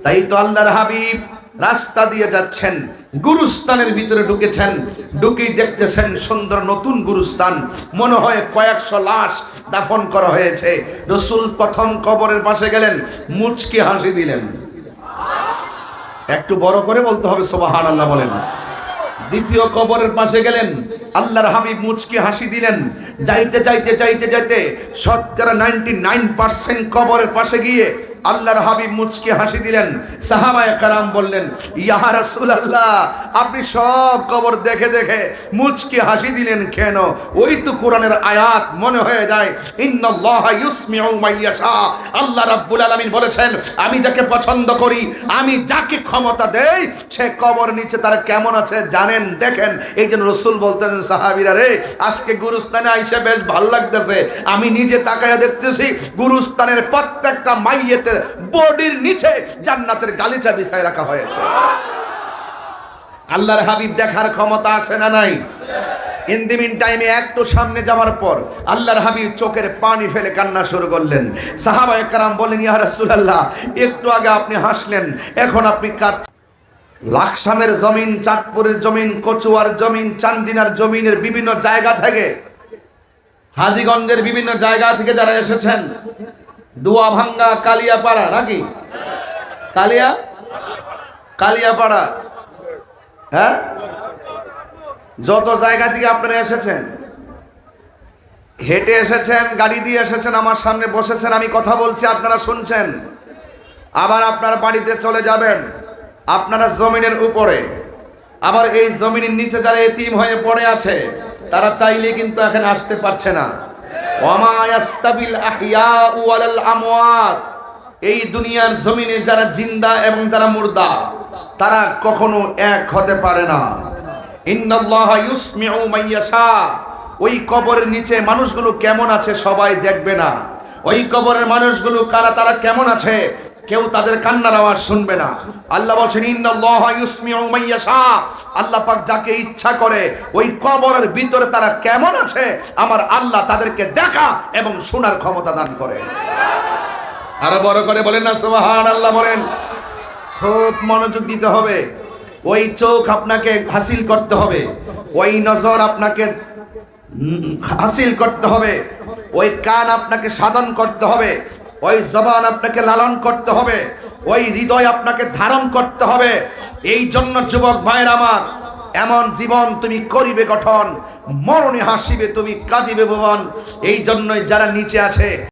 তাই তো আল্লাহর হাবিব রাস্তা দিয়ে যাচ্ছেন, গুরুস্থানের ভিতরে ঢুকেছেন, ঢুকেই দেখতেছেন সুন্দর নতুন গুরুস্থান, মনে হয় কয়েকশো লাশ দাফন করা হয়েছে। রাসূল প্রথম কবরের পাশে গেলেন, মুচকি হাসি দিলেন। একটু বড় করে বলতে হবে সুবহানাল্লাহ বলেন। দ্বিতীয় কবরের পাশে গেলেন, আল্লাহর হাবিব মুচকি হাসি দিলেন। যাইতে যাইতে যাইতে যাইতে শতকরা 99% কবরের পাশে গিয়ে আল্লাহর হাবিব মুচকি হাসি দিলেন। সাহাবায়ে কেরাম বললেন, ইয়া রাসূলুল্লাহ, আপনি সব কবর দেখে দেখে মুচকি হাসি দিলেন কেন? ওই তো কোরআনের আয়াত মনে হয়ে যায়, ইন্নাল্লাহা ইউসমিউ মাইয়াশা। আল্লাহ রাব্বুল আলামিন বলেছেন, আমি যাকে পছন্দ করি, আমি যাকে ক্ষমতা দেই, সে কবর নিচে তারা কেমন আছে জানেন, দেখেন। এই জন্য রাসূল বলতেন, সাহাবীরা রে, আজকে গুরুস্থানে আইসা বেশ ভালো লাগতেছে। আমি নিজে তাকায়া দেখতেছি গুরুস্থানের প্রত্যেকটা মাইয়েতের বডির নিচে জান্নাতের গালিচা বিছায় রাখা হয়েছে। আল্লাহর হাবিব দেখার ক্ষমতা আছে না নাই? ইন দি মিন টাইমে একটু সামনে যাওয়ার পর আল্লাহর হাবিব চোখের পানি ফেলে কান্না শুরু করলেন। সাহাবায়ে কেরাম বলেন, ইয়া রাসূলুল্লাহ, একটু আগে আপনি হাসলেন, এখন আপনি লাকসামের জমিন, চাঁদপুরের জমিন, কচুয়ার জমিন, চান্দিনার জমিনের বিভিন্ন জায়গা থেকে, হাজীগঞ্জের বিভিন্ন জায়গা থেকে যারা এসেছেন, দোয়াভাঙ্গা, কালিয়াপাড়া, নাকি কালিয়াপাড়া, হ্যাঁ, যত জায়গা থেকে আপনারা এসেছেন, হেঁটে এসেছেন, গাড়ি দিয়ে এসেছেন, আমার সামনে বসেছেন, আমি কথা বলছি, আপনারা শুনছেন। আবার আপনার বাড়িতে চলে যাবেন, আপনারা জমিনের উপরে, আবার এই জমিনের নিচে যারা এতিম হয়ে পড়ে আছে, তারা চাইলে কিন্তু এখানে আসতে পারছে না। ওয়ামা ইয়াস্তাবিল আহইয়াউ ওয়ালাল আমওয়াত, এই দুনিয়ার জমিনে যারা জিন্দা এবং যারা মুর্দা, তারা কখনো এক হতে পারে না। ইন্নাল্লাহা ইউসমিউ মাইয়াশা, ওই কবরের নিচে মানুষগুলো কেমন আছে সবাই দেখবে না। ওই কবরের মানুষগুলো কারা, তারা কেমন আছে, কেউ তাদের কান্নার আওয়াজ শুনবে না। আল্লাহ বলেন, ইন্নাল্লাহা ইউসমিউ মাইয়াশা, আল্লাহ পাক যাকে ইচ্ছা করে ওই কবরের ভিতরে তারা কেমন আছে, আমার আল্লাহ তাদেরকে দেখা এবং শোনার ক্ষমতা দান করে। আরো বড় করে বলেন না সুবহানাল্লাহ বলেন। খুব মনোযোগ দিতে হবে। ওই চোখ আপনাকে হাসিল করতে হবে, ওই নজর আপনাকে হাসিল করতে হবে, ওই কান আপনাকে সাধন করতে হবে, ওই জবান আপনাকে লালন করতে হবে, ওই হৃদয় আপনাকে ধারণ করতে হবে। এই জন্য যুবক ভাইয়ের আমার, এমন জীবন তুমি করিবে গঠন, মরণে হাসিবে তুমি, কাঁদিবে ভুবন। এই জন্যই যারা নিচে আছে